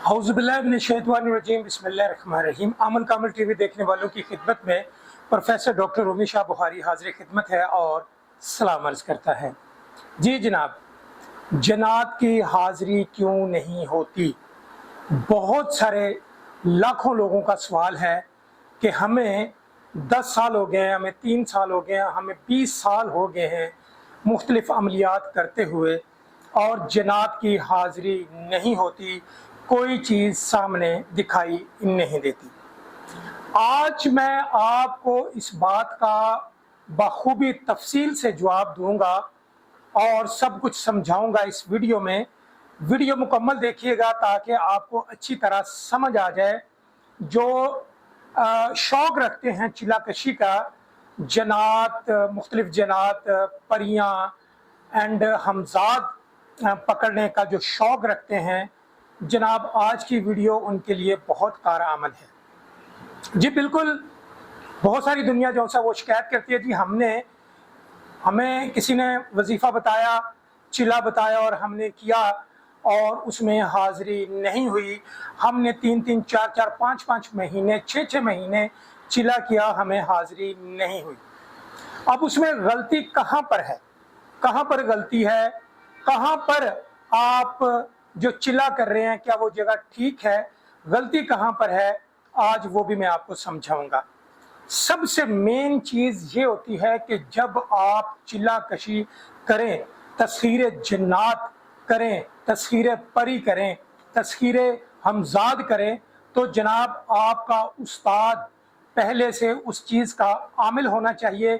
औज़ुबिल्लाहिमिनश्शैतानिर्रजीम बिस्मिल्लाहिर्रहमानिर्रहीम। अमल कामल टीवी देखने वालों की खिदमत में प्रोफेसर डॉक्टर रूमी शाह बुखारी हाजिर खिदमत है और सलाम अर्ज़ करता है। जी जनाब, जन्नत की हाज़िरी क्यों नहीं होती? बहुत सारे लाखों लोगों का सवाल है कि हमें 10 साल हो गए हैं, हमें 3 साल हो गए हैं, हमें 20 साल हो गए हैं मुख्तलिफ अमलियात करते हुए और जन्नत की हाज़िरी नहीं होती, कोई चीज़ सामने दिखाई नहीं देती। आज मैं आपको इस बात का बखूबी तफसील से जवाब दूंगा और सब कुछ समझाऊंगा इस वीडियो में। वीडियो मुकम्मल देखिएगा ताकि आपको अच्छी तरह समझ आ जाए। जो शौक़ रखते हैं चिलाकशी का, जन्नत, मुख्तलिफ जन्नत, परियां एंड हमजाद पकड़ने का जो शौक़ रखते हैं, जनाब आज की वीडियो उनके लिए बहुत कारआमद है। जी बिल्कुल, बहुत सारी दुनिया जो सा वो शिकायत करती है, जी हमें किसी ने वजीफ़ा बताया, चिला बताया और हमने किया और उसमें हाज़िरी नहीं हुई। हमने 3-3, 4-4, 5-5 महीने, 6-6 महीने चिला किया, हमें हाज़िरी नहीं हुई। अब उसमें गलती कहाँ पर है? कहाँ पर गलती है? कहाँ पर आप जो चिल्ला कर रहे हैं, क्या वो जगह ठीक है? गलती कहाँ पर है? आज वो भी मैं आपको समझाऊंगा। सबसे मेन चीज़ ये होती है कि जब आप चिल्ला कशी करें, तस्खीर जन्नत करें, तस्खीर परी करें, तस्खीर हमजाद करें, तो जनाब आपका उस्ताद पहले से उस चीज़ का आमिल होना चाहिए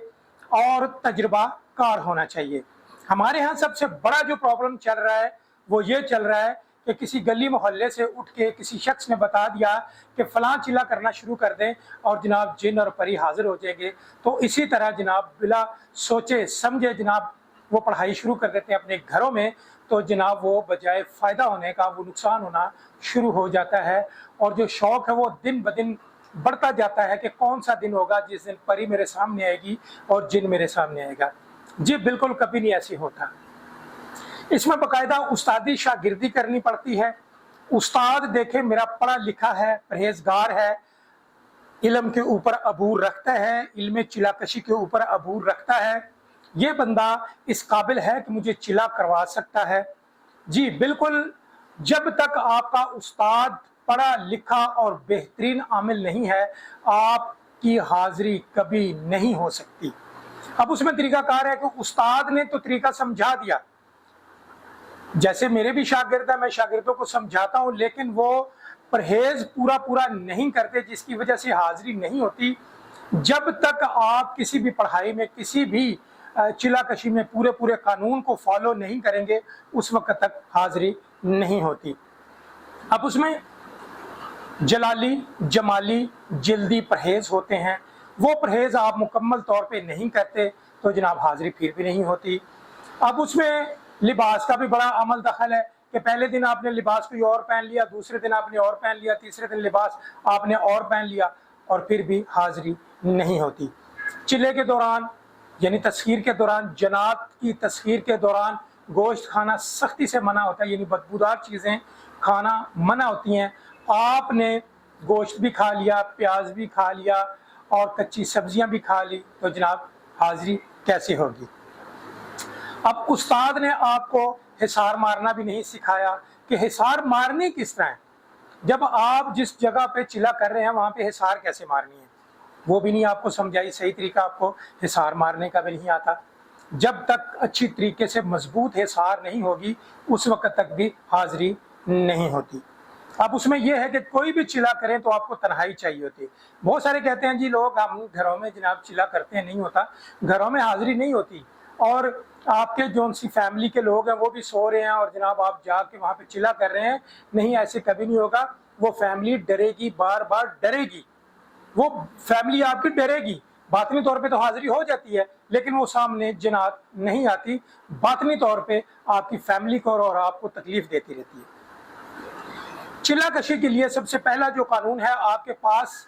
और तजुर्बा कार होना चाहिए। हमारे यहाँ सबसे बड़ा जो प्रॉब्लम चल रहा है वो ये चल रहा है कि किसी गली मोहल्ले से उठ के किसी शख्स ने बता दिया कि फ़लाँ चिल्ला करना शुरू कर दें और जनाब जिन और परी हाजिर हो जाएंगे। तो इसी तरह जनाब बिला सोचे समझे जनाब वो पढ़ाई शुरू कर देते हैं अपने घरों में, तो जनाब वो बजाय फ़ायदा होने का वो नुकसान होना शुरू हो जाता है। और जो शौक़ है वो दिन ब दिन बढ़ता जाता है कि कौन सा दिन होगा जिस दिन परी मेरे सामने आएगी और जिन मेरे सामने आएगा। जी बिल्कुल, कभी नहीं ऐसी होता। इसमें बाकायदा उस्तादी शागिर्दी करनी पड़ती है। उस्ताद देखे मेरा पढ़ा लिखा है, परहेजगार है, इल्म के ऊपर अबूर रखता है, इल्म चिलाकशी के ऊपर अबूर रखता है, ये बंदा इस काबिल है कि मुझे चिला करवा सकता है। जी बिल्कुल, जब तक आपका उस्ताद पढ़ा लिखा और बेहतरीन आमिल नहीं है, आपकी हाज़िरी कभी नहीं हो सकती। अब उसमें तरीकाकार है कि उस्ताद ने तो तरीका समझा दिया, जैसे मेरे भी शागिर्द हैं, मैं शागिर्दों को समझाता हूँ, लेकिन वो परहेज पूरा नहीं करते, जिसकी वजह से हाज़िरी नहीं होती। जब तक आप किसी भी पढ़ाई में, किसी भी चिलाकशी में पूरे कानून को फॉलो नहीं करेंगे, उस वक्त तक हाज़िरी नहीं होती। अब उसमें जलाली, जमाली, जल्दी परहेज होते हैं। वो परहेज आप मुकम्मल तौर पे नहीं करते तो जनाब हाज़िरी फिर भी नहीं होती। अब उसमें लिबास का भी बड़ा अमल दखल है कि पहले दिन आपने लिबास कोई और पहन लिया, दूसरे दिन आपने और पहन लिया, तीसरे दिन लिबास आपने और पहन लिया और फिर भी हाज़िरी नहीं होती। चिल्ले के दौरान यानी तस्खीर के दौरान, जन्नत की तस्खीर के दौरान गोश्त खाना सख्ती से मना होता है, यानी बदबूदार चीज़ें खाना मना होती हैं। आपने गोश्त भी खा लिया, प्याज भी खा लिया और कच्ची सब्जियां भी खा ली, तो जनाब हाज़िरी कैसे होगी? अब उस्ताद ने आपको हिसार मारना भी नहीं सिखाया कि हिसार मारनी किस तरह है। जब आप जिस जगह पे चिल्ला कर रहे हैं वहाँ पे हिसार कैसे मारनी है, वो भी नहीं आपको समझाई। सही तरीका आपको हिसार मारने का भी नहीं आता। जब तक अच्छी तरीके से मजबूत हिसार नहीं होगी, उस वक्त तक भी हाज़िरी नहीं होती। अब उसमें यह है कि कोई भी चिल्ला करें तो आपको तन्हाई चाहिए होती है। बहुत सारे कहते हैं जी लोग हम घरों में जनाब चिल्ला करते हैं, नहीं होता। घरों में हाज़िरी नहीं होती और आपके जो सी फैमिली के लोग हैं वो भी सो रहे हैं और जनाब आप जाके वहाँ पे चिल्ला कर रहे हैं, नहीं, ऐसे कभी नहीं होगा। वो फैमिली डरेगी, बार बार डरेगी। वो फैमिली आपकी डरेगी। बातनी तौर पे तो हाज़िरी हो जाती है, लेकिन वो सामने जन्नत नहीं आती। बातनी तौर पे आपकी फैमिली को और आपको तकलीफ देती रहती है। चिल्लाकशी के लिए सबसे पहला जो कानून है, आपके पास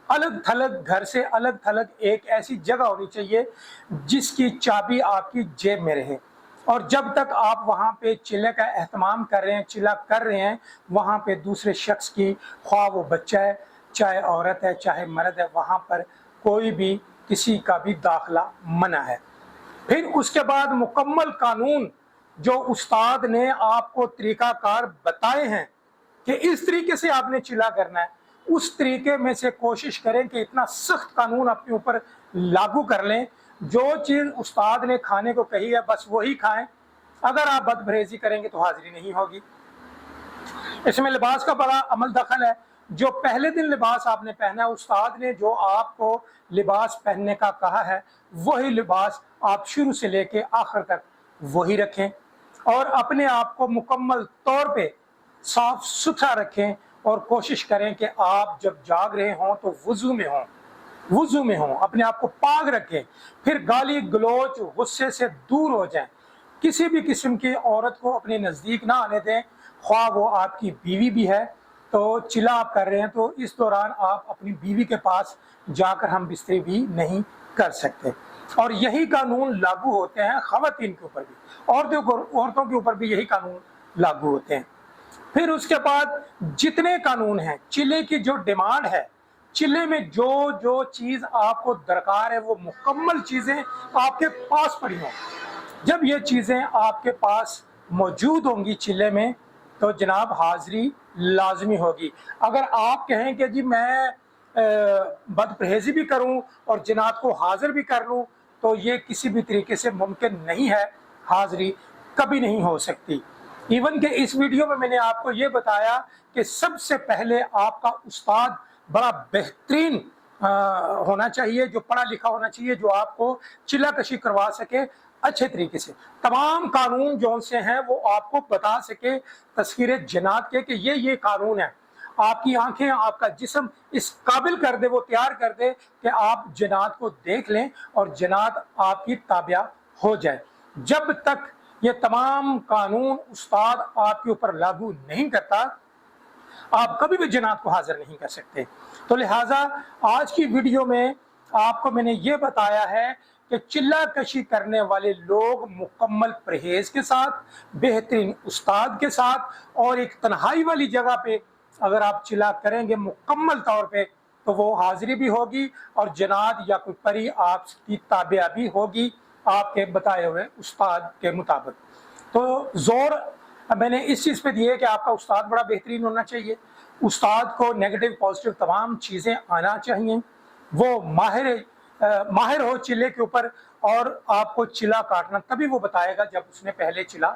अलग थलग घर से अलग थलग एक ऐसी जगह होनी चाहिए जिसकी चाबी आपकी जेब में रहे। اور جب تک آپ وہاں پہ چلے کا اہتمام کر رہے ہیں، چلا کر رہے ہیں، وہاں پہ دوسرے شخص کی، خواہ وہ بچہ ہے، چاہے عورت ہے، چاہے مرد ہے، وہاں پر کوئی بھی کسی کا بھی داخلہ منع ہے۔ پھر اس کے بعد مکمل قانون جو استاد نے آپ کو طریقہ کار بتائے ہیں کہ اس طریقے سے آپ نے چلا کرنا ہے، اس طریقے میں سے کوشش کریں کہ اتنا سخت قانون اپنے اوپر لاگو کر لیں، جو چیز استاد نے کھانے کو کہی ہے بس وہی کھائیں۔ اگر آپ بد پرہیزی کریں گے تو حاضری نہیں ہوگی۔ اس میں لباس کا بڑا عمل دخل ہے۔ جو پہلے دن لباس آپ نے پہنا ہے، استاد نے جو آپ کو لباس پہننے کا کہا ہے وہی لباس آپ شروع سے لے کے آخر تک وہی رکھیں، اور اپنے آپ کو مکمل طور پہ صاف ستھرا رکھیں، اور کوشش کریں کہ آپ جب جاگ رہے ہوں تو وضو میں ہوں، اپنے آپ کو پاک رکھیں۔ پھر گالی گلوچ غصے سے دور ہو جائیں، کسی بھی قسم کی عورت کو اپنے نزدیک نہ آنے دیں، خواہ وہ آپ کی بیوی بھی ہے تو چلا آپ کر رہے ہیں تو اس دوران آپ اپنی بیوی کے پاس جا کر ہم بستری بھی نہیں کر سکتے۔ اور یہی قانون لاگو ہوتے ہیں خواتین کے اوپر بھی، عورتوں کے اوپر بھی یہی قانون لاگو ہوتے ہیں۔ پھر اس کے بعد جتنے قانون ہیں، چلے کی جو ڈیمانڈ ہے، چلے میں جو چیز آپ کو درکار ہے وہ مکمل چیزیں آپ کے پاس پڑی ہوں۔ جب یہ چیزیں آپ کے پاس موجود ہوں گی چلے میں تو جناب حاضری لازمی ہوگی۔ اگر آپ کہیں کہ جی میں بد پرہیزی بھی کروں اور جنات کو حاضر بھی کر لوں تو یہ کسی بھی طریقے سے ممکن نہیں ہے، حاضری کبھی نہیں ہو سکتی۔ ایون کہ اس ویڈیو میں نے آپ کو یہ بتایا کہ سب سے پہلے آپ کا استاد بڑا بہترین ہونا چاہیے، جو پڑھا لکھا ہونا چاہیے، جو آپ کو چلا کشی کروا سکے اچھے طریقے سے، تمام قانون جو سے ہیں وہ آپ کو بتا سکے تصویر جنات کے کہ یہ قانون ہے، آپ کی آنکھیں، آپ کا جسم اس قابل کر دے، وہ تیار کر دے کہ آپ جنات کو دیکھ لیں اور جنات آپ کی تابع ہو جائے۔ جب تک یہ تمام قانون استاد آپ کے اوپر لاگو نہیں کرتا آپ کبھی بھی جنات کو حاضر نہیں کر سکتے۔ تو لہٰذا آج کی ویڈیو میں آپ کو میں نے یہ بتایا ہے کہ چلا کشی کرنے والے لوگ مکمل پرہیز کے ساتھ، بہترین استاد کے ساتھ اور ایک تنہائی والی جگہ پہ اگر آپ چلا کریں گے مکمل طور پہ تو وہ حاضری بھی ہوگی اور جنات یا کوئی پری آپ کی تابع بھی ہوگی آپ کے بتائے ہوئے استاد کے مطابق۔ تو زور میں نے اس چیز پہ دی ہے کہ آپ کا استاد بڑا بہترین ہونا چاہیے، استاد کو نیگیٹو پازیٹیو تمام چیزیں آنا چاہیے، وہ ماہر ہو چلے کے اوپر، اور آپ کو چلا کاٹنا تبھی وہ بتائے گا جب اس نے پہلے چلا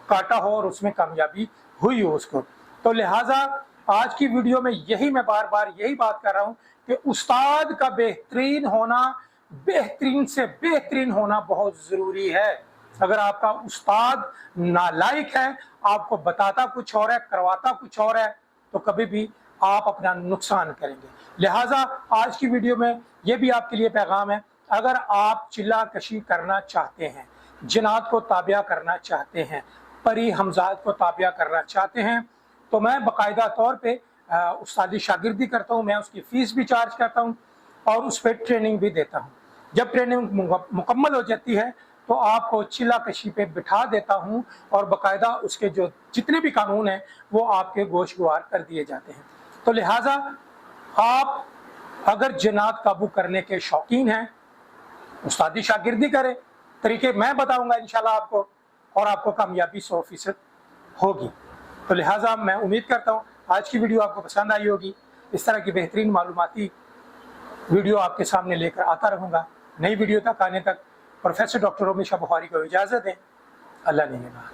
کاٹا ہو اور اس میں کامیابی ہوئی ہو اس کو۔ تو لہٰذا آج کی ویڈیو میں میں بار بار یہی بات کر رہا ہوں کہ استاد کا بہترین سے بہترین ہونا بہت ضروری ہے۔ اگر آپ کا استاد نالائق ہے، آپ کو بتاتا کچھ اور ہے، کرواتا کچھ اور ہے، تو کبھی بھی آپ اپنا نقصان کریں گے۔ لہٰذا آج کی ویڈیو میں یہ بھی آپ کے لیے پیغام ہے، اگر آپ چلا کشی کرنا چاہتے ہیں، جنات کو تابع کرنا چاہتے ہیں، پری ہمزاد کو تابع کرنا چاہتے ہیں، تو میں باقاعدہ طور پہ استادی شاگردی کرتا ہوں، میں اس کی فیس بھی چارج کرتا ہوں اور اس پہ ٹریننگ بھی دیتا ہوں۔ جب ٹریننگ مکمل ہو جاتی ہے تو آپ کو چلا کشی پہ بٹھا دیتا ہوں اور باقاعدہ اس کے جو جتنے بھی قانون ہیں وہ آپ کے گوشگوار کر دیے جاتے ہیں۔ تو لہٰذا آپ اگر جنات قابو کرنے کے شوقین ہیں، استادی شاگردی کریں، طریقے میں بتاؤں گا انشاءاللہ آپ کو، اور آپ کو کامیابی 100% ہوگی۔ تو لہٰذا میں امید کرتا ہوں آج کی ویڈیو آپ کو پسند آئی ہوگی۔ اس طرح کی بہترین معلوماتی ویڈیو آپ کے سامنے لے کر آتا رہوں گا۔ نئی ویڈیو تک آنے تک پروفیسر ڈاکٹر رومی شاہ بخاری کو اجازت دیں۔ اللہ نگہبان۔